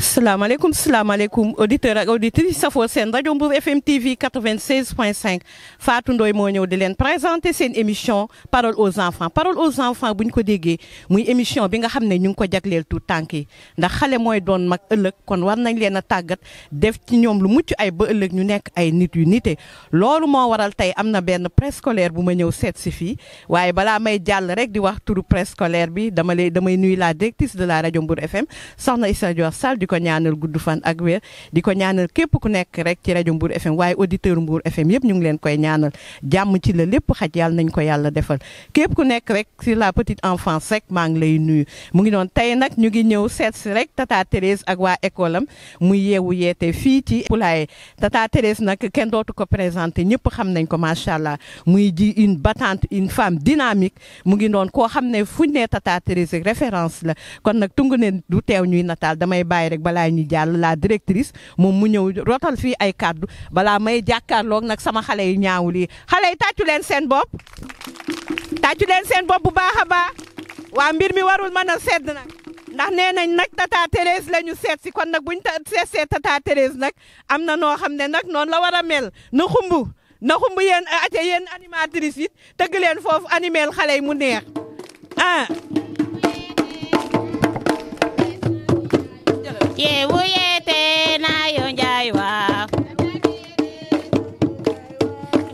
salaamaaleykum auditeur ak auditrice safoo seen rajo Mbour FM TV 96.5 Fatou Ndoye moo ñëw di leen présenter seen émission parole aux enfants bu ñu ko déggee muy émission bi nga xam ne ñu ngi ko jagleel tout tànk yi ndax xale mooy doon mag ëllëg kon war nañ leen a tàggat def ci ñoom lu mucc ay ba ëllëg ñu nekk ay nit yu nite loolu moo waral tey am na benn préscolaire bu ma ñëw seet si fii waaye balaa may jàll rek di wax turu préscolaire bi damay nuyu la directrice de la rajo Mbour FM soxna Issa Dior Sall di ko ñaanal gudd fan ak wér di ko ñaanal képp ku nekk rek ci rajo Mbour FM waaye auditeur Mbour FM yëpp ñu ngi leen koy ñaanal jàmm ci la lépp xaj yàlla nañ ko yàlla defal képp ku nekk rek sur la petite enfance rek maa ngi lay nuyu mu ngi noonu tey nag ñu ngi ñëw seet si rek tata Thérèse ak waa école am muy yeewu yeete fii ci Poulailler tata Thérèse nag kenn dootu ko présenté ñëpp xam nañ ko macha allah muy ji une battante une femme dynamique mu ngi noonu koo xam ne fuñ ne tata Thérèse référence la kon nag tungu ne du teew ñuy nataal damay bàyyi rek balaa ñu jàll la directrice moom mu ñëw rotal fii ay kàddu balaa may jàkkaarloog nag sama xale yu ñaawul yi xale yi tàccu leen seen bopp bu baax a baax waa mbir mi warul mën a sedd nag ndax nee nañ nag tata Thérèse la ñu seet si kon nag buñ seetsee tata Thérèse nag am na noo xam ne nag noonu la war a mel na xumb yéen animatrice yi tëgg leen foofu animel xale yi mu neex ah yeewu yeete na yo njaay waa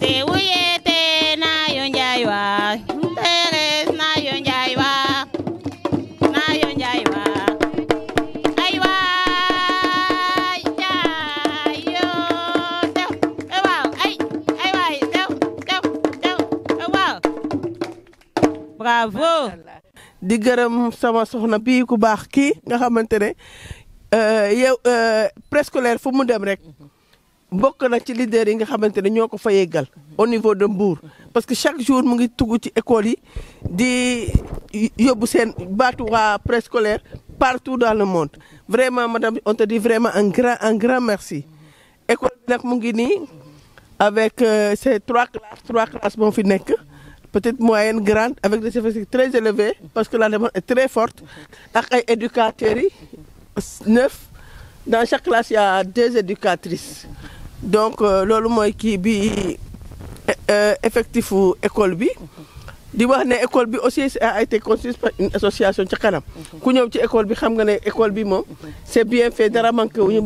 yeewu yeete na yo njaay waa Thérèse na yo njaay waa ay waay njaay yoo tew waaw ay waay tew waaw bravo di gërëm sama soxna bii ku baax kii nga xamante ne yow préscolaire fu mu dem rek bokk na ci leader yi nga xamante ne ñoo ko fa yeggal au niveau de Mbour parce que chaque jour mu ngi tugg ci école yi di yóbbu seen baatu waa préscolaire partout dans le monde vraiment madame on te dit vraiment un grand merci. école bi nag mu ngi nii avec ces trois classes moo fi nekk peut-être moyenne grande avec des effectifs très élevés parce que la demande est très forte ak ay éducateurs yi 9 dans chaque classe il y a 2 éducatrices donc loolu mooy kii bi effectif école bi di wax ne école bi aussi a été construite par une association ca kanam ku ñëw ci école bi xam nga ne école bi moom c'est bien fait dara manqué wuñu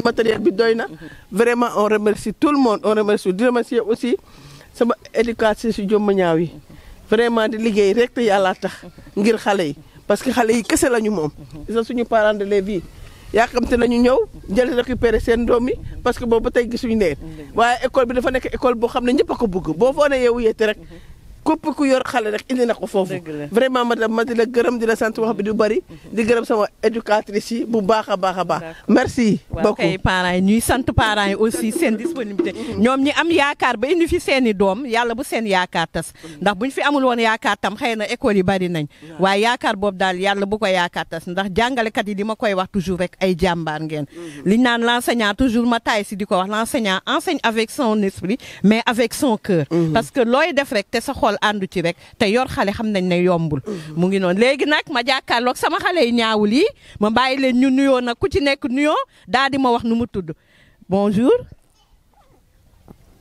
matériel bi doy na vraiment on remercie tout le monde on remercie di remercier aussi sama éducatrice yu jomma ñaaw yi vraiment di liggéey rek te yàlla tax ngir xale yi parce que xale yi kese lañu moom sa suñu parents d'élèves yi yaakamte nañu ñëw jël récupérer seen doom yi parce que boobu ba tey gisuñu leen waaye école bi dafa nekk école boo xam ne ñëpp a ko bëgg boo foo ne yeewu yeete rek képp ku yor xale rek indi na ko foofu vraiment madame ma di la gërëm di la sant wax bi du bari di gërëm sama éducatrice yi bu baax a baax merci beaucoup kay parents yi ñuy sant parents yi aussi seen disponibilité ñoom ñi am yaakaar ba indi fi seen i doom yàlla bu seen yaakaar tas ndax buñ fi amul woon yaakaar tam xëy na école yi bari nañ waaye yaakaar boobu daal yàlla bu ko yaakaar tas ndax jàngalekat yi di ma koy wax toujours rek ay jàmbaar ngeen liñ naan l'enseignant toujours ma taay si di ko wax l'enseignant enseigne avec son esprit mais avec son cœur parce que looy def rek te sa xol àndu ci rek te yor xale xam nañ ne yombul mu ngi noonu léegi nag ma jàkkaarloog sama xale yi ñaawul yi ma bàyyi leen ñu nuyoo nag ku ci nekk nuyoo daal di ma wax nu mu tudd bonjour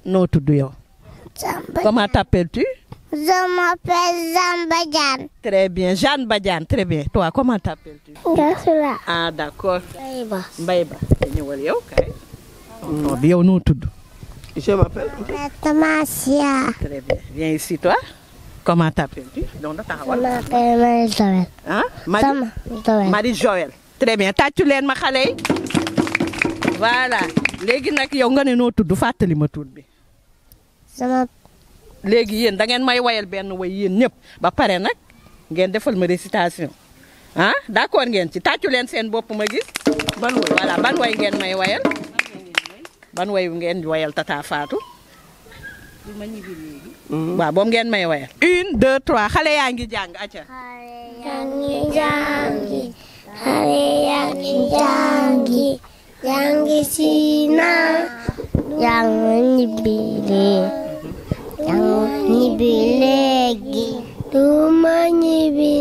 noo tudd yow comment t'appelles-tu? Je m'appelle Jeanne Badiane. Très bien Jeanne Badiane très bien toi comment t'appelles-tu? Gasula. Ah d'accord Mbaye Ba. ñëwal yow kay non bi yow noo tudd? Je m'appelle Mathematia. Très bien. Viens ici, toi. Comment t'appelles-tu? Je m'appelle Marie-Joël. Hein? Marie-Joël. Marie-Joël. Très bien. Tàccu leen ma xale yi. Voilà. Léegi nag yow nga ne noo tudd fàttali ma tudd bi. Léegi yéen da ngeen may wayal benn way yéen ñëpp ba pare nag ngeen defal ma récitation. Ah d'accord ngeen ci tàccu leen seen bopp ma gis. Ban way voilà ban way ngeen may wayal. Ban way ngeen wayal tata Fatou waaw boobu ngeen may wayal 1 2 3 xale yaa ngi jàng acca jangi sina yang ñibbi léegi duma ñibbi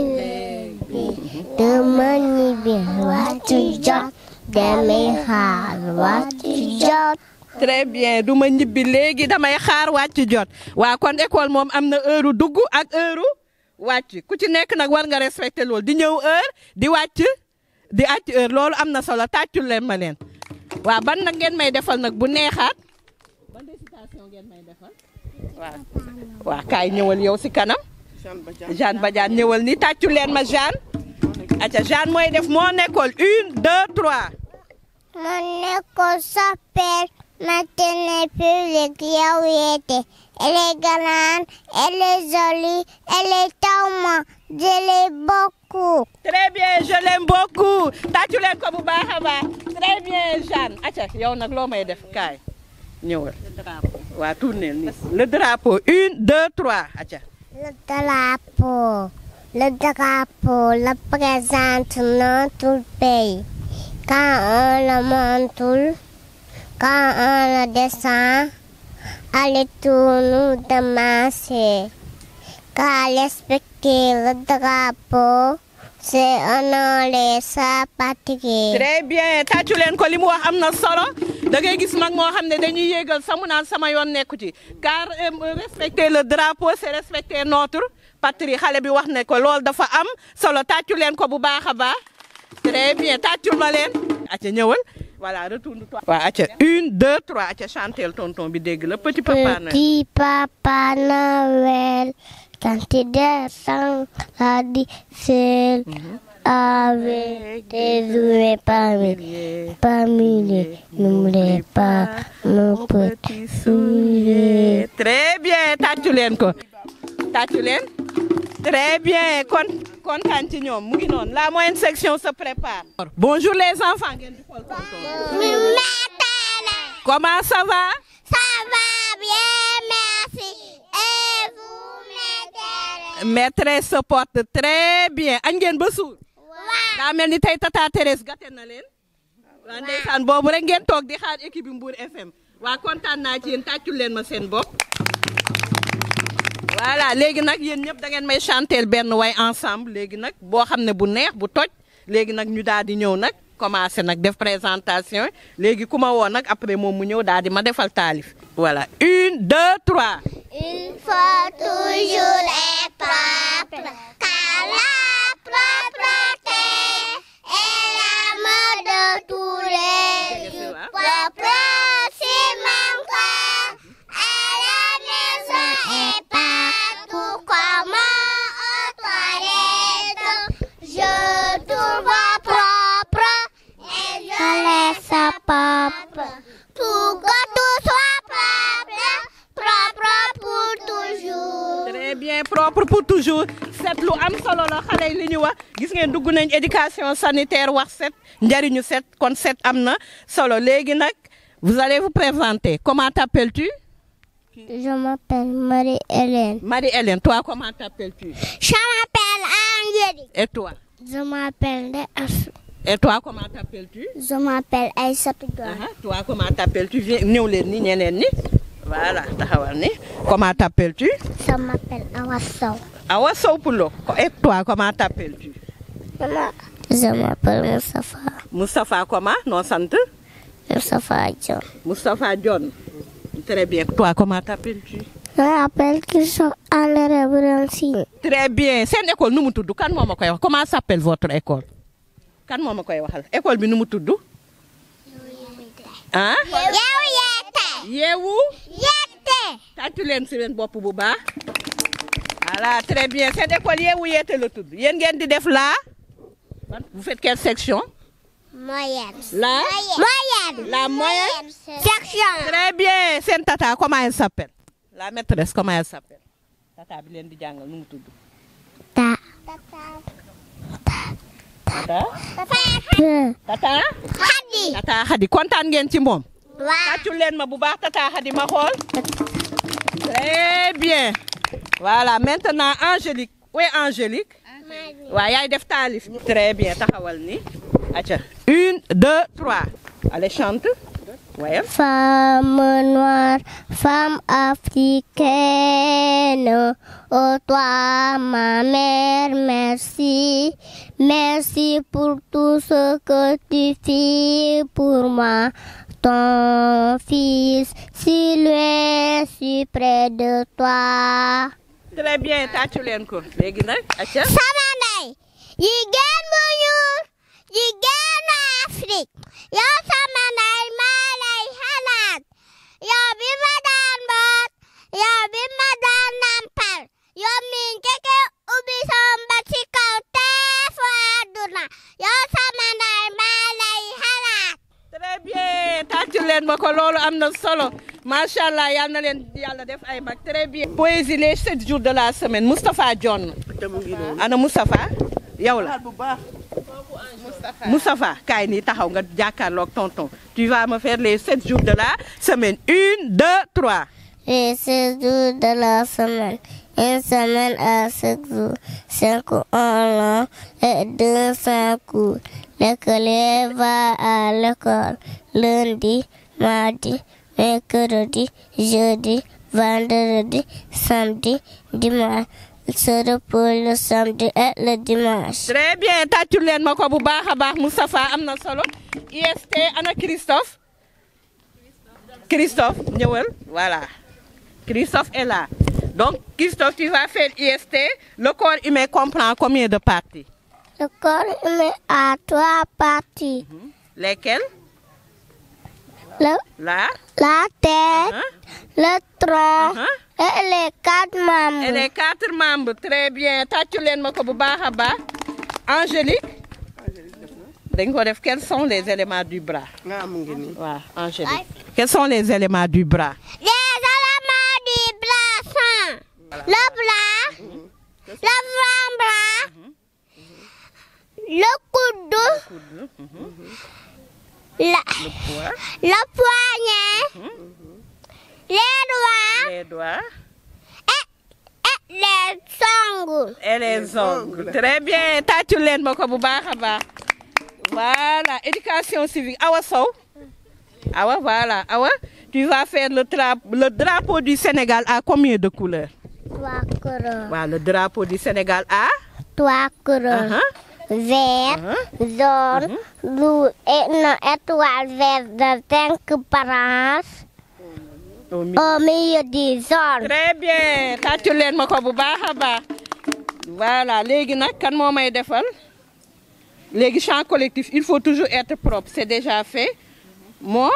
waxtu jot damay xaar wàcc jot. très bien du ma ñibbi léegi damay xaar wàcc jot waa kon école moom am na heure dugg ak heure wàcc ku ci nekk nag war nga respecté loolu di ñëw heure di wàcc heure loolu am na solo tàccul leen ma leen waa ban nag ngeen may defal nag bu neexaat ban récitation ngeen may defal waa kaay ñëwal yow si kanam Jeanne Badiane ñëwal ni tàccul leen ma Jeanne aca Jeanne mooy def mon école 1 2 3 Mon école s'appelle maternelle publique Yaouyé. Elle est grande, elle est jolie, elle est tellement, je l'aime beaucoup. Très bien, je l'aime beaucoup. Tàccu leen ko bu baax a baax. Très bien, Jeanne. Aca yow nag loo may def kaay ñëwal. waa tournel ni le drapeau 1 2 3 aca. Le drapeau représente notre pays. Quand on le monte, quand on le descend, allez tout nous demander. Car respecter le drapeau, c'est honorer sa patrie. Très bien tàccu leen ko li mu wax am na solo da ngay gis mag moo xam ne dañuy yéegal samu naan sama yoon nekku ci car respecter le drapeau c'est respecter notre patrie xale bi wax ne ko loolu dafa am solo tàccu leen ko bu baax a baax. Très bien tàccul ma leen aca ñëwal voilà retourne-toi waaw aca 1 2 3 aca chantel tonton bi dégg la petit papa Noël. Petit papa Noël quand tu descends la difficile avec tes jouets par milliers n'oublie pas nos petits souliers. Très bien tàccu leen ko tàccu leen très bien kontaan ci ñoom mu ngi noonu la moyenne section se prépare. Bonjour les enfants ngeen di xool tonton. Comment ça va? Ça va bien, merci. Et vous, maîtresse se porte très bien añ ngeen ba suur. daa mel ni tey tata Thérèse gàtte na leen. waa ndeysaan boobu rek ngeen toog di xaar équipe bi Mbour FM waa kontaan naa ci yéen tàccul leen ma seen bopp. voilà léegi nag yéen ñëpp da ngeen may chanter benn way ensemble léegi nag boo xam ne bu neex bu toj léegi nag ñu daal di ñëw nag commencé nag def présentation léegi ku ma woo nag après moom mu ñëw daal di ma defal taalif. voilà 1 2 3. Il faut toujours être propre, car la propreté est la mode de tous les jours. Propre, c'est mon corps, à la maison et partout, comme aux toilettes. Je trouve propre et je laisse propre. Tout que tout soit propre pour toujours. Très bien propre pour toujours set lu am solo la xale yi li ñu wax gis ngeen dugg nañ éducation sanitaire wax set njariñu set kon set am na solo léegi nag vous allez vous présenter comment t'appelles-tu? Je m'appelle Marie-Hélène. Marie-Hélène, toi comment t'appelles-tu? Je m'appelle Angélique. Et toi? Je m'appelle Ndeye. Et toi comment t'appelles-tu? Je m'appelle Aïssatou Dione. Toi comment t'appelles-tu? ñëw leen ni ñeneen ni voilà taxawal ni comment t'appelles-tu? Je m'appelle Awa Sow. Awa Sow Poulo. Et toi comment t'appelles-tu? Je m'appelle Moustapha. Moustapha comment? Non sant? Moustapha Dione. Moustapha Dione. Très bien. Toi comment t'appelles-tu? Je m'appelle Christophe André Brancy. Très bien. Seen école nu mu tudd kan moo ma koy wax comment s'appelle votre école? Kan moo ma koy waxal école bi nu mu tudd? ah. yeewu yeete. tàccu leen si leen bopp bu baax. voilà très bien seen école yeewu yeete la tudd yéen ngeen di def la. vous faites quelle section? Moyenne. La Moyenne. La moyenne section. Très bien seen tata comment elle s'appelle? La maîtresse comment elle s'appelle? tata bi leen di jàngal nu mu tudd? Tata Khady. Tata Khady kontaan ngeen ci moom. waaw. tàccul leen ma bu baax Tata Khady ma xool. Très bien. Voilà maintenant Angélique. Où est Angélique? waaw yaay def taalif. Très bien taxawal ni. acca 1 2 3. allez chante. Ouais. Femme noire, femme africaine, oh toi ma mère, merci. Merci pour tout ce que tu fais pour moi. Ton fils, si loin, si près de toi. Très bien, tàccu leen ko léegi nag acca. Sama ndey jigéen bu ñuul jigéenu Afrique yow sama ndey maa lay xalaat yow bi ma daan boot yow bi ma daan nampal yow mi njëkk ubbi somba ci kaw teefu àdduna yow sama ndey maa lay xalaat. Très bien tàccu leen ma ko loolu am na solo macha allah yal na leen yàlla def ay mag. Très bien. Poésie les 7 jours de la semaine Moustapha John. ana Moustapha yow la. Moustapha kaay nii taxaw nga jàkkaarloog tonton tu vas me faire les 7 jours de la semaine 1 2 3. Les 7 jours de la semaine. Une semaine à 5 jours, 5 ans long et 200 coups. L'écolier va à l'école lundi, mardi, mercredi, jeudi, vendredi, samedi, dimanche. Il se repose le samedi et le dimanche. Très bien tàccul leen ma ko bu baax a baax Moustapha am na solo. IST ana Christophe. Christophe ñëwal voilà Christophe est là. Donc Christophe tu vas faire IST. Le corps humain comprend combien de parties? Le corps humain a 3 parties. Lesquelles? La tête, le tronc et les 4 membres. Et les 4 membres. Très bien tàccul leen ma ko bu baax a baax. Angélique. dañ ko def quels sont les éléments du bras? waaw Angélique. Quels sont les éléments du bras? Les éléments du bras sont le bras, l'avant-bras, le coude, le poignet, les doigts et les ongles. Très bien tàccul leen ma ko bu baax a baax. Voilà éducation civique Awa Sow. Awa voilà Awa tu vas faire le drapeau du Sénégal à combien de couleurs? 3 couleurs. Voilà, le drapeau du Sénégal à 3 couleurs. Vert, jaune, bleu et une étoile verte de 5 branches au milieu du jaune. Très bien tàccul leen ma ko bu baax a baax. Voilà léegi nag kan moo may defal léegi chant collectif il faut toujours être propre c'est déjà fait. Moi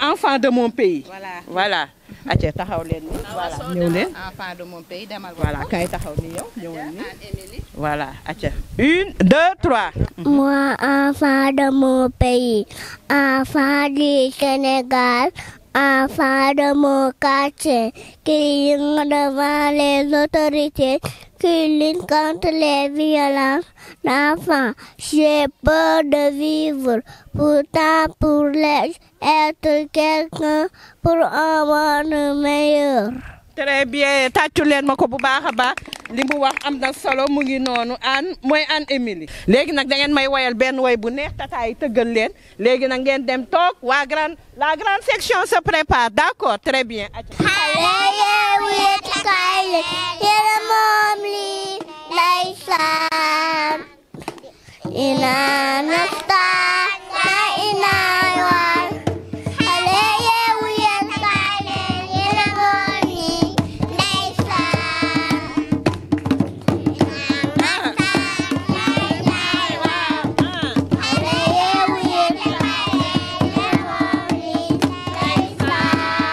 enfant de mon pays. Voilà acca taxaw leen ni voilà ñëw leen. Enfant de mon pays demal. Voilà kay taxaw ni yow ñëwal ni voilà acca 1 2 3. Moi enfant de mon pays, enfant du Sénégal, enfant de mon quartier, qui devant les autorités, qui lutte contre les violences d'enfants. J'ai peur de vivre, pourtant pour être quelqu'un pour un monde meilleur. Très bien tàccul leen ma ko bu baax a baax li mu wax am na solo mu ngi noonu mooy Anne Émilie. léegi nag da ngeen may woyal benn woy bu neex tata yi tëggal leen léegi nag ngeen dem toog la grande section se prépare d'accord très bien. xale yeewu yéen kay yéen moom lii ndeysaan ina nastaan na ina yoon xale yeewu yéen kay yéen moom lii ndeysaan ina nastaan na ina yoon xale yeewu yéen kay yéen moom lii ndeysaan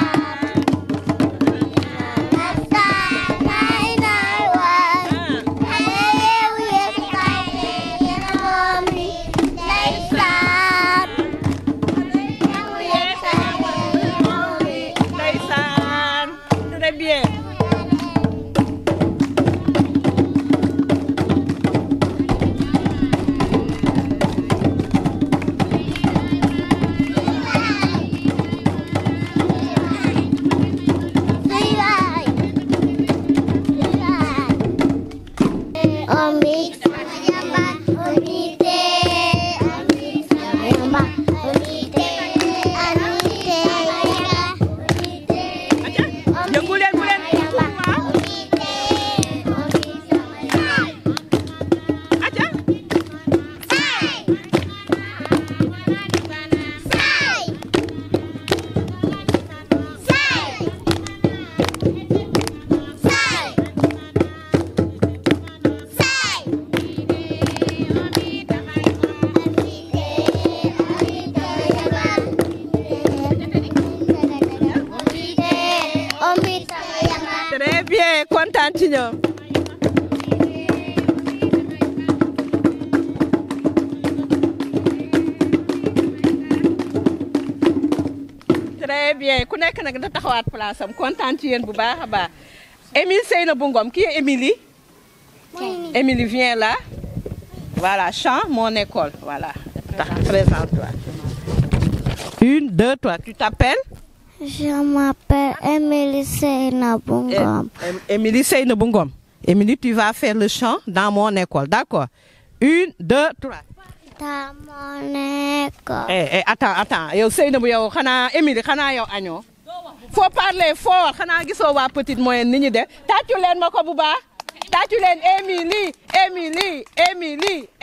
kontaan ci ñoom. très bien ku nekk nag da taxawaat place am kontaan ci yéen bu baax a baax. Émile Seynabou Ngom qui est Émilie. Émilie viens là. Voilà chant mon école voilà. Présente-toi. 1 2 3 tu t'appelles? Je m'appelle Émilie Seynabou Ngom. Émilie Seynabou Ngom. Émilie, tu vas faire le chant dans mon école, d'accord? 1 2 3. Dans mon école. Attends yow Seynabou yow xanaa Émilie xanaa yow añoo. Faut parler fort xanaa gisoo waa petite moyenne ni ñu def tàccu leen ma ko bu baax tàccu leen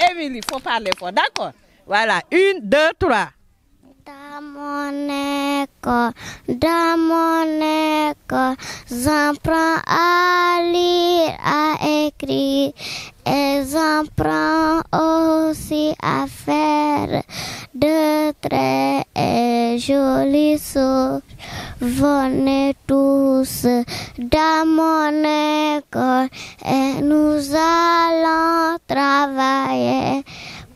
Émilie faut parler fort d'accord? Voilà 1 2 3. Dans mon école, j'apprends à lire, à écrire, et j'apprends aussi à faire de très jolies choses. Venez tous dans mon école et nous allons travailler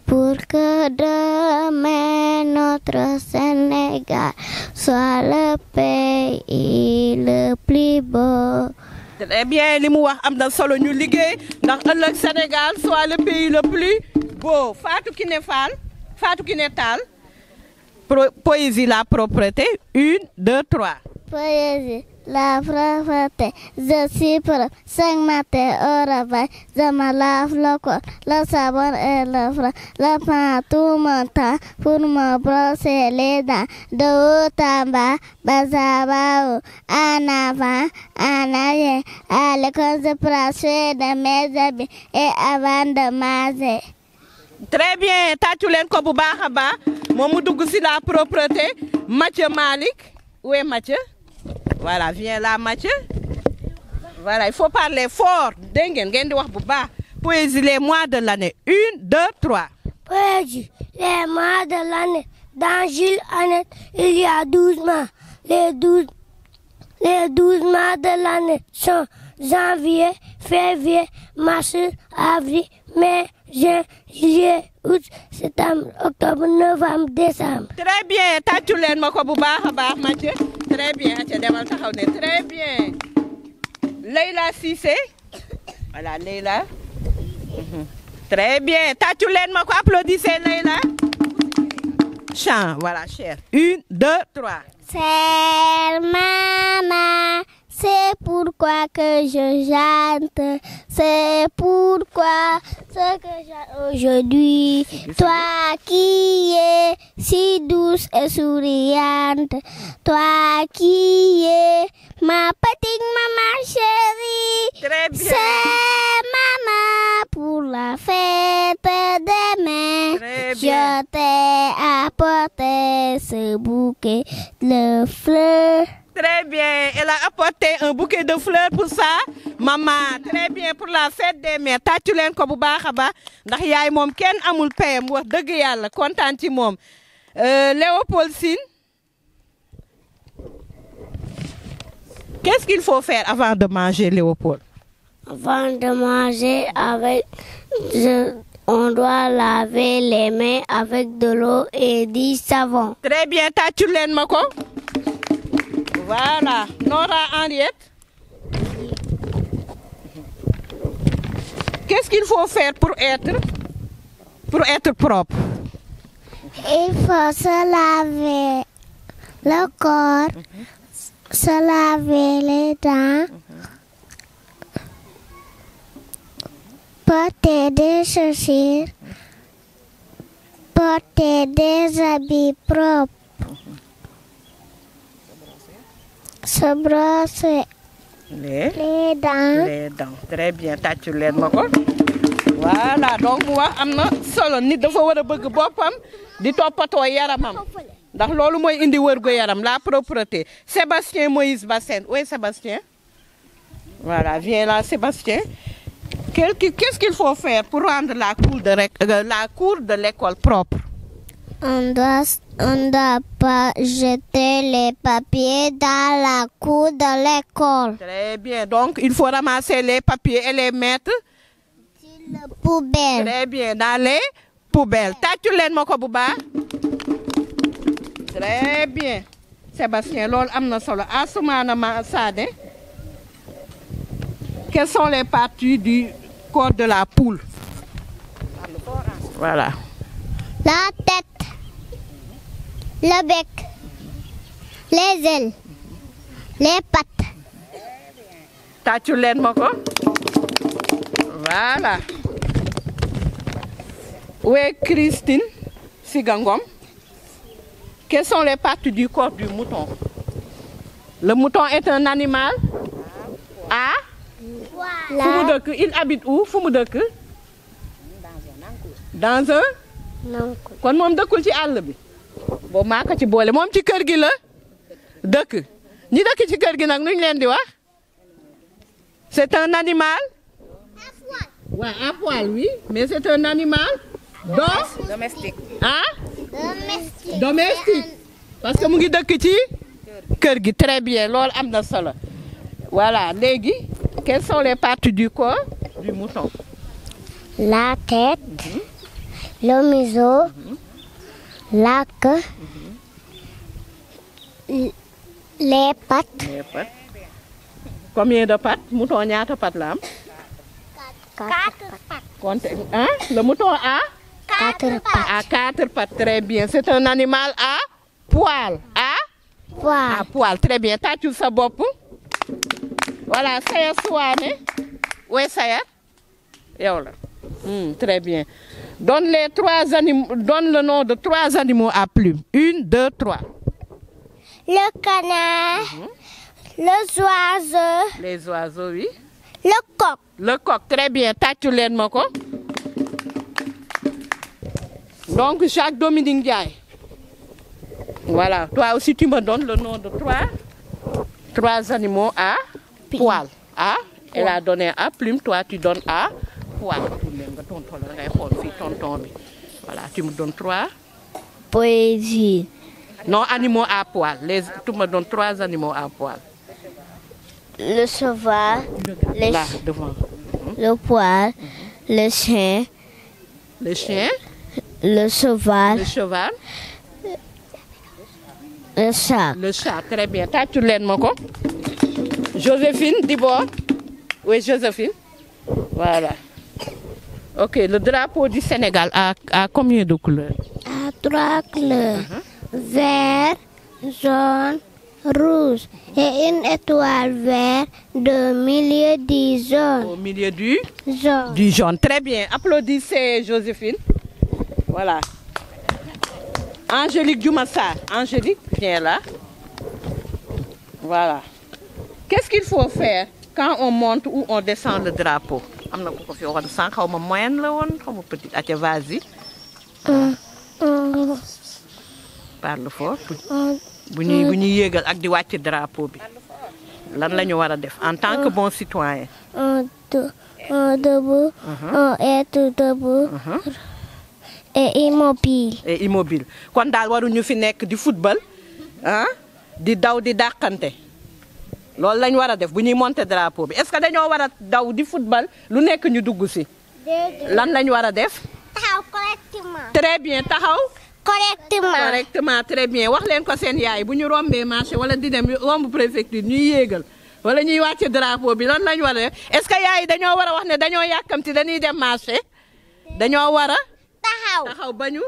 pour que demain notre Sénégal soit le pays le plus beau. Très bien li mu wax am na solo ñu liggéey ndax ëllëg Sénégal soit le pays le plus beau. Fatou Kiné Fall, Fatou Kiné Tall. Poésie la propreté 1 2 3. Poésie la propreté, je suis propre, 5 matins au réveil, je me lave le corps, le savon et le front, je prends tout mon temps pour me brosser les dents, de haut en bas, bas à bas, en avant, en arrière, à l'école je prends soin de mes habits et avant de manger. Très bien tàccu leen ko bu baax a baax moom mu dugg si la propreté. Mathieu Malick, où est Mathieu? Voilà viens là Mathieu. Voilà il faut parler fort dégg ngeen di wax bu baax. Poésie les mois de l'année 1 2 3. Poésie les mois de l'année. Dans Jules Annette il y a 12 mois. Les 12 mois de l'année sont janvier, février, mars, avril, mai, juin, juillet, août, septembre, octobre, novembre, décembre. Très bien tàccu leen ma ko bu baax a baax Mathieu. Très bien ca demal taxaw ne très bien. Leïla Cissé. Voilà Leïla. Très bien tàccu leen ma ko applaudissez Leïla. Chant voilà cher. 1 2 3. Chère maman, c'est pourquoi que je chante, c'est pourquoi ce que j'ai aujourd'hui. Toi qui es si douce et souriante, toi qui es ma petite maman chérie. Très bien. C'est maman pour la fête demain. Très bien. Je t'ai apporté ce bouquet de fleurs. Très bien elle a apporté un bouquet de fleurs pour ça maman. Très bien pour la fête des mères tàccu leen ko bu baax a baax ndax yaay moom kenn amul payam wax dëgg yàlla kontaan ci moom. Léopold Sine. Qu'est-ce qu'il faut faire avant de manger Léopold? Avant de manger on doit laver les mains avec de l'eau et du savon. Très bien tàccu leen ma ko. Voilà Nora Henriette. Qu'est-ce qu'il faut faire pour être propre? Il faut se laver le corps, se laver les dents, porter des chaussures, porter des habits propres, se brosser les dents. Très bien tàccu leen ma ko. Voilà donc mu wax am na solo nit dafa war a bëgg boppam di toppatoo yaramam ndax loolu mooy indi wërgu yaram la propreté. Sébastien Moïse Bassène où est Sébastien? Voilà viens là Sébastien. Qu'est-ce qu'il faut faire pour rendre la cour de l'école propre? On doit pas jeter les papiers dans la cour de l'école. Très bien. Donc, il faut ramasser les papiers et les mettre Dans la poubelle. très bien dans les poubelles. Tàccu leen ma ko bu baax. Très bien. Sébastien, loolu am na solo. Assoumana Sané. Quelles sont les parties du corps de la poule? Voilà. La tête, le bec, les ailes, les pattes. Tàccu leen ma ko. Voilà. Où est Christine Sigangom? Quelles sont les parties du corps du mouton? Le mouton est un animal à fu mu dëkk. Il habite où? Fu mu dëkk? Dans un? Kon moom dëkkul ci àll bi. Boobu maa ko ci boole moom ci kër gi la dëkk. Ñi dëkk ci kër gi nag nuñ leen di wax? C'est un animal? Ouais, à poil, oui. Mais c'est un animal domestique. Hein? Domestique. Parce que mu ngi dëkk ci kër gi. Très bien, loolu am na solo. Voilà, léegi, quelles sont les parties du corps du mouton? La tête, le museau, la queue, les pattes. Les pattes. Combien de pattes? Mouton ñaata pattes la am? 4 pattes. Comptez. Hein? Le mouton a? 4 pattes. À 4 pattes. Très bien. C'est un animal à poil. À poil. Très bien. Tàccul sa bopp. Voilà, Sayar Souane. Oui, Sayar. Yow la. Très bien. Donne le nom de 3 animaux à plumes. 1, 2, 3. Le canard, les oiseaux, Les oiseaux, oui. le coq. Le coq, très bien. Tàccu leen ma ko. Donc, Jacques Dominique Ndiaye. Voilà. Toi aussi, tu me donnes le nom de 3 animaux à poil. Elle a donné à plume. Toi, tu donnes à poil. Voilà, tu me donnes 3. Poésie. Non, animaux à poil. Tu me donnes 3 animaux à poil. Le cheval, Là, devant. le poil, le chien, Le chien, le cheval, le cheval, le chat. le chat. Très bien. Tàccu leen ma ko. Joséphine Dibor. Oui, Joséphine. Voilà. Ok, le drapeau du Sénégal a combien de couleurs? À 3 couleurs. Vert, jaune, rouge et une étoile verte au milieu du jaune. Au milieu du Jaune. jaune. Très bien. Applaudissez Joséphine. Voilà. Angélique Dioumassa. Angélique, viens là. Voilà. Qu'est-ce qu'il faut faire quand on monte ou on descend le drapeau? Am na ku ko fi waxoon sànq, xaw ma moyenne la woon, xaw ma petite. Atia, vas-y. Parle fort. bu ñuy yéegal ak di wàcc drapeau bi. Lan la ñu war a def en tant que bon citoyen? Debout, être debout et immobile. Et immobile. Kon daal waruñu fi nekk di football di daw di dàqante. Loolu lañ war a def bu ñuy monter drapeau bi. Est-ce que dañoo war a daw di football lu nekk ñu dugg si? Lan lañ war a def? Taxaw correctement. Très bien, taxaw. Correctement. Très bien. Wax leen ko seen yaay bu ñu rombee marché wala di dem romb préfecture ñuy yéegal wala ñuy wàcce drapeau bi lan lañ war a def? Est-ce que yaay dañoo war a wax ne dañoo yàkkamti dañuy dem marché? Dañoo war a taxaw ba ñu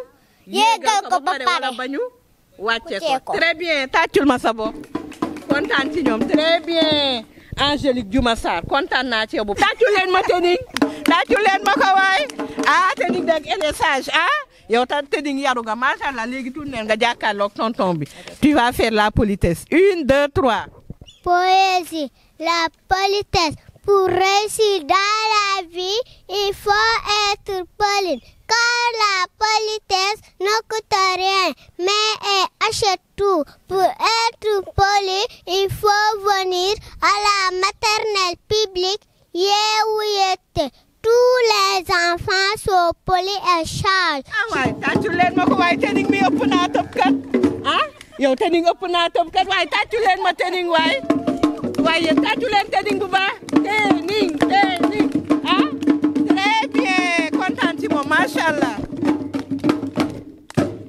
yéegal ko ba pare wala ba ñu wàcce ko. Très bien. Tàccul ma sa bopp. Kontaan ci ñoom. Très bien. Angélique Diouma Sarr kontaan naa ci yow bu. Tàccul leen ma Tening. Tàccul leen ma ko waay. Tening dëgg elle est sage. Yow ta Tening yaru nga macha allah léegi tuuti nga jàkkaarloog tonton bi. Tu vas faire la politesse. 1, 2, 3. Poésie. La politesse. Pour réussir dans la vie, il faut être poli. Car la politesse ne coûte rien, mais elle achète tout. Pour être poli, il faut venir à la maternelle publique Yeewu Yete. tous les enfants sont polis et sages. waay tàccu leen ma ko waaye Tening mi ëpp naa tëb kat yow Tening ëpp naa tëb kat waaye tàccu leen ma Tening waaye yéen tàccu leen Tening bu baax Tening très bien kontaan ci moom macha allah.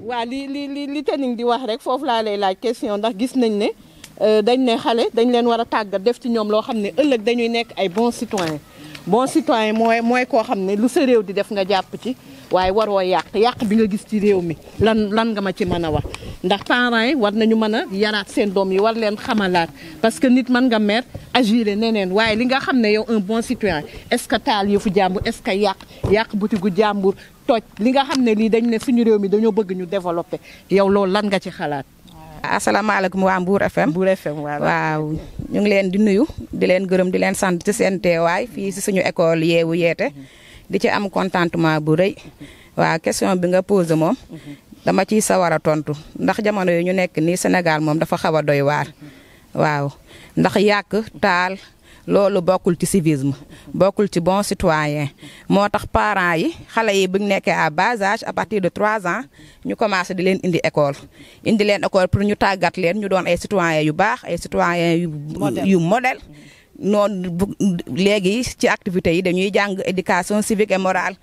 waaw li Tening di wax rek foofu laa lay laaj question ndax gis nañ ne dañ ne xale dañ leen war a tàggat def ci ñoom loo xam ne ëllëg dañuy nekk ay bons citoyens mooy koo xam ne lu sa réew di def nga jàpp ci waaye waroo yàq bi nga gis ci réew mi lan nga ma ci mën a wax ndax parents yi war nañu mën a yaraat seen doom yi war leen xamalaat parce que nit mën nga mer agir neneen waaye li nga xam ne yow un bon citoyen est-ce que taal yëfu jàmbur est-ce que yàq butigu jàmbur toj li nga xam ne lii dañ ne suñu réew mi dañoo bëgg ñu développer yow loolu lan nga ci xalaat. asalaamaaleykum waa Mbour FM. Mbour FM waaw ñu ngi leen di nuyu di leen gërëm di leen sant ci seen teewaay fii si suñu école Yeewu Yeete di ci am contentement bu rëy waaw question bi nga posé moom dama ciy sawar a tontu ndax jamono yi ñu nekk nii Sénégal moom dafa xaw a doy waar waaw ndax yàq taal loolu bokkul ci civisme bokkul ci bon citoyen moo tax parents yi xale yi bu ñu nekkee à bas âge à partir de 3 ans ñu commencé di leen indi école pour ñu tàggat leen ñu doon ay citoyens yu baax ay citoyens yu modèle noonu léegi ci activités yi dañuy jàng éducation civique et morale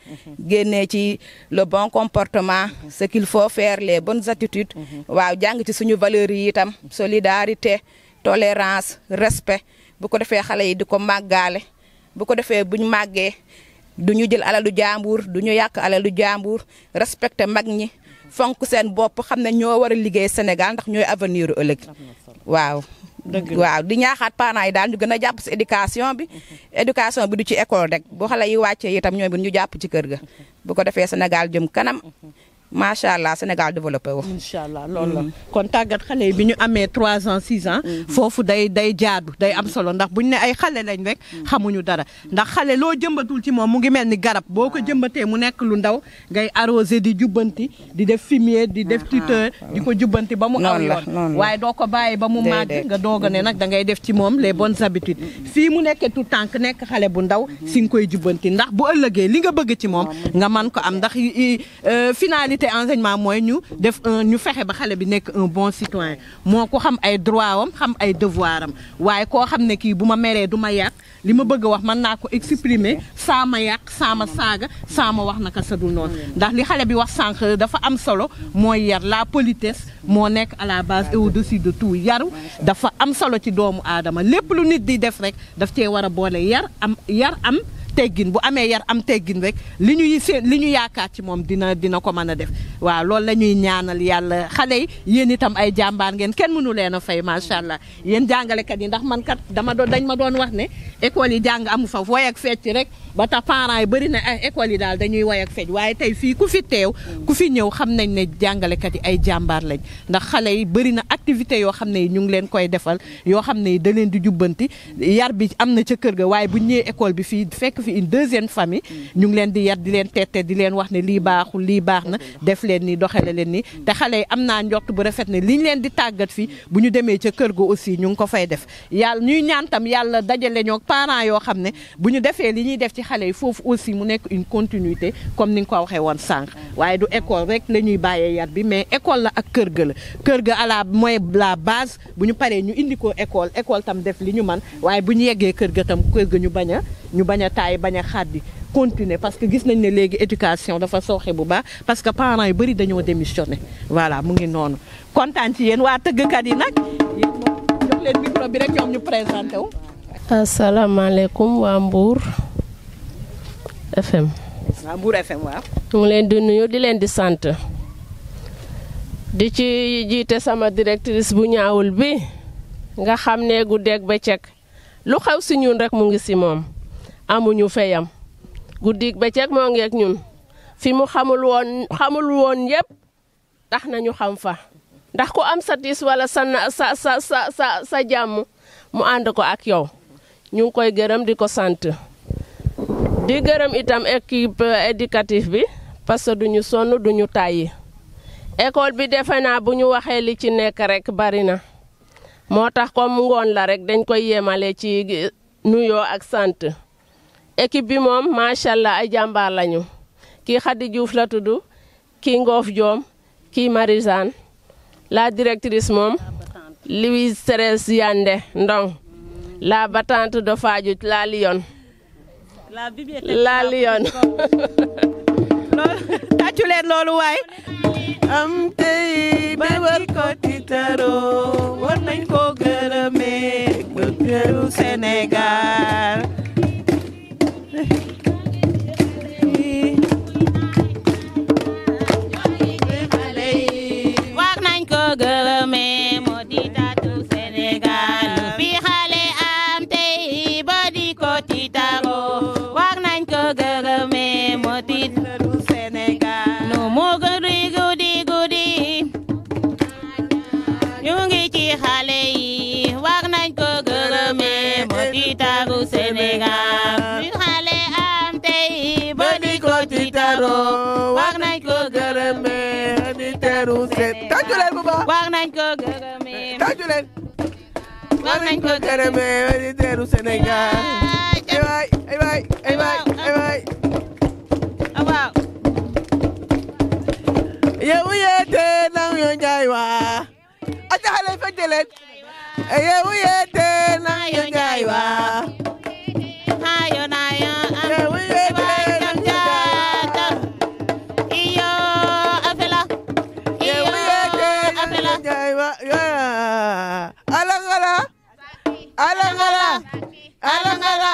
génnee ci le bon comportement ce qu'il faut faire les bonnes attitudes waaw jàng ci suñu valeurs yi itam solidarité tolérance respect bu ko defee xale yi di ko màggaale bu ko defee buñ màggee du ñu jël alalu jàmbur du ñu yàq alalu jàmbur respecté mag ñi fonk seen bopp xam ne ñoo war a liggéey Sénégal ndax ñooy avenir u ëllëg waaw di ñaaxaat parents yi daal ñu gën a jàpp si éducation bi du ci école rek bu xale yi wàccee itam ñoom ñu jàpp ci kër ga bu ko defee Sénégal jëm kanam macha allah Sénégal développé wu. incha allah loolu la kon tàggat xale yi bi ñu amee 3 ans 6 ans. foofu day jaadu day am solo ndax buñ ne ay xale lañ rek xamuñu dara ndax xale loo jëmbatul ci moom mu ngi mel ni garab boo ko jëmbatee mu nekk lu ndaw ngay arrosé di jubbanti di def fumier di def tuteur di ko jubbanti ba mu aw yoon waaye doo ko bàyyi ba mu màgg nga doog a ne nag da ngay def ci moom les bonnes habitudes fii mu nekkee tout tànk nekk xale bu ndaw si nga koy jubbanti ndax bu ëllëgee li nga bëgg ci moom nga mën ko am ndax finalité te enseignement mooy ñu fexe ba xale bi nekk un bon citoyen moo ko xam ay droit am xam ay devoir am waaye koo xam ne kii bu ma meree du ma yàq li ma bëgg a wax mën naa ko exprimer saa ma yàq saa ma saaga saa ma wax naka sa dul noonu ndax li xale bi wax sànq dafa am solo mooy yar la politesse moo nekk à la base et au-dessus de tout yaru dafa am solo ci doomu aadama lépp lu nit di def rek daf cee war a boole yar am teggin bu amee yar am teggin rek li ñu yaakaar ci moom dina ko mën a def waaw loolu la ñuy ñaanal yàlla xale yi yéen itam ay jàmbaar ngeen kenn mënu leen a fay macha allah yéen jàngalekat yi ndax man kat dañ ma doon wax ne école yi jàng amu fa woy ak fecc rek ba tax parents yi bëri na ay école yi daal dañuy woy ak fecc waaye tey fii ku fi teew ku fi ñëw xam nañ ne jàngalekat yi ay jàmbaar lañ ndax xale yi bëri na activité yoo xam ne ñu ngi leen koy defal yoo xam ne da leen di jubbanti yar bi am na ca kër ga waaye bu ñëwee école bi fii fekk fi une deuxième famille ñu ngi leen di yar di leen tette di leen wax ne lii baaxul lii baax na def leen ni doxale leen ni te xale yi am naa njort bu rafet ne liñ leen di tàggat fii bu ñu demee ca kër ga aussi ñu ngi ko fay def yàlla ñuy ñaan tam yàlla dajale ñoo parents yoo xam ne bu ñu defee li ñuy def ci xale yi foofu aussi mu nekk une continuité comme ni nga ko waxee woon sànq waaye du école rek la ñuy bàyyee yar bi mais école la ak kër ga la kër ga à la mooy la base bu ñu paree ñu indi ko école tam def li ñu man waaye bu ñu yeggee kër ga tam kër ga ñu bañ a taay bañ a xaddi continuer parce que gis nañ ne léegi éducation dafa sooxe bu baax parce que parents yu bëri dañoo démissionné voilà mu ngi noonu kontaan ci yéen waa tëggkat yi nag yéen moom jox leen micro bi rek ñoom ñu présenté wu. asalaamaaleykum waa Mbour FM. waa Mbour FM waaw. mu leen di nuyu di leen di sant di ci jiite sama directrice bu ñaawul bi nga xam ne guddeeg bëccëg lu xew si ñun rek mu ngi si moom amuñu feyam guddig bëccëg moo ngi ak ñun fi mu xamul woon yëpp tax nañu xam fa ndax ku am sa tiis wala sa jàmm mu ànd ko ak yow ñu ngi koy gërëm di ko sant di gërëm itam équipe éducative bi parce que duñu sonn duñu tàyyi école bi defe naa bu ñu waxee li ci nekk rek bari na moo tax comme ngoon la rek dañ koy yemale ci nuyoo ak sant équipe bi moom macha allah ay jàmbaar lañu kii Khady Diouf la tudd kii Ngoof Joom kii Marisane la directrice moom Louise Thérèse Yande Ndong la battante de Fadiouth la Lyon la Lyon tàccu leen loolu waay am tey ba war ko tiitaroo war nañ ko gërëmee docteuru Sénégal war nañ ko gërëmee moo di taatu Sénégal fi xale am tey ba di ko tiitaroo war nañ ko gërëmee moo di docteuru Sénégal nu mu guddi guddi guddi ñu ngi ci xale yi war nañ ko gërëmee moo di taatu Sénégal fi xale am tey ba di ko tiitaroo war nañ ko gërëmee docteuru Sénégal tàccu leen bu baax war nañ ko gërëmee tàccu leen war nañ ko gërëmee docteuru Sénégal ay waay ay waay ay waay ay waay waaw yeewu yeete nang yo njaay wa aca xale fecce leen yeewu yeete nang yo njaay wa hayo nayo yeewu yeete nang yo njaay wa iyo afela yeewu yeete nang yo njaay wa alangala alangala alangala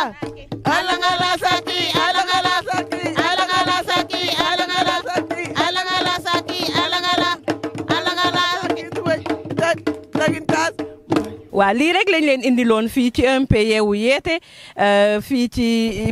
alangala saki alangala saki alangala saki alangala saki alangala saki alangala alangala dagin taas waa lii rek lañ leen indiloon fii ci un peu yeewu yeete fii ci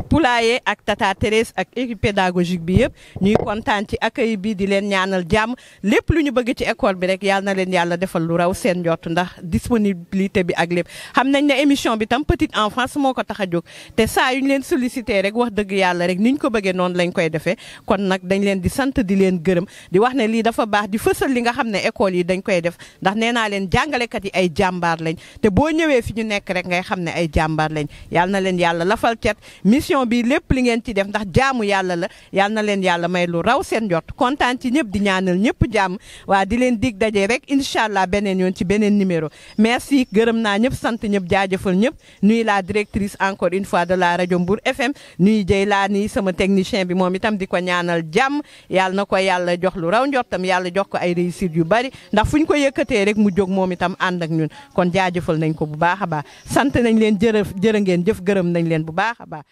poulailler ak Tata Thérèse ak équipe pédagogique bi yëpp ñuy kontaan ci accueil bi di leen ñaanal jàmm lépp lu ñu bëgg ci école bi rek yal na leen yàlla defal lu raw seen njott ndax disponibilité bi ak lépp xam nañ ne émission bi tam petite enfance moo ko tax a jóg te saa yu ñu leen sollicité rek wax dëgg yàlla rek niñ ko bëggee noonu lañ koy defee kon nag dañ leen di sant di leen gërëm di wax ne lii dafa baax di fësal li nga xam ne école yi dañ koy def ndax nee naa leen jàngalekat yi ay jàmbaar lañ te boo ñëwee fi ñu nekk rek ngay xam ne ay jàmbaar lañ yal na leen yàlla lafal cet mission bi lépp li ngeen ci def ndax jaamu yàlla la yal na leen yàlla may lu raw seen jot kontaan ci ñëpp di ñaanal ñëpp jàmm waa di leen dig daje rek incha allah beneen yoon ci beneen numéro merci gërëm naa ñëpp sant ñëpp jaajëfal ñëpp nuy la directrice encore une fois de la rajo Mbour FM nuy jëy laa nii sama technicien bi moom itam di ko ñaanal jàmm yàlla na ko yàlla jox lu raw njottam yàlla jox ko ay réussite yu bari ndax fu ñu ko yëkkatee rek mu jóg moom itam ànd ak ñun kon jaajëfal nañ ko bu baax a baax sant nañ leen jërë ngeen jëf gërëm nañ leen bu baax a baax